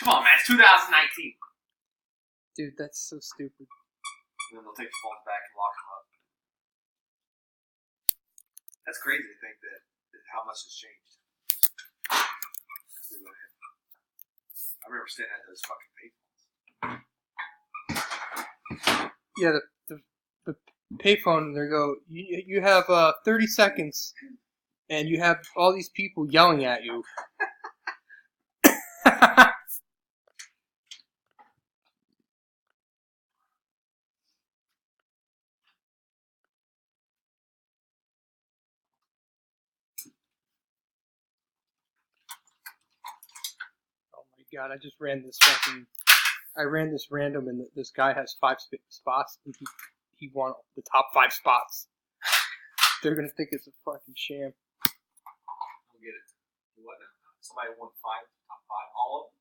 Come on, man. It's 2019. Dude, that's so stupid. And then they'll take the phones back and lock them up. That's crazy to think that how much has changed. I remember standing at those fucking payphones. Yeah, the payphone, they go, you have 30 seconds, and you have all these people yelling at you. Oh my god, I just ran this random, and this guy has 5 spots, and he won the top 5 spots. They're gonna think it's a fucking sham. I'll get it. What? Somebody won top 5? All of them?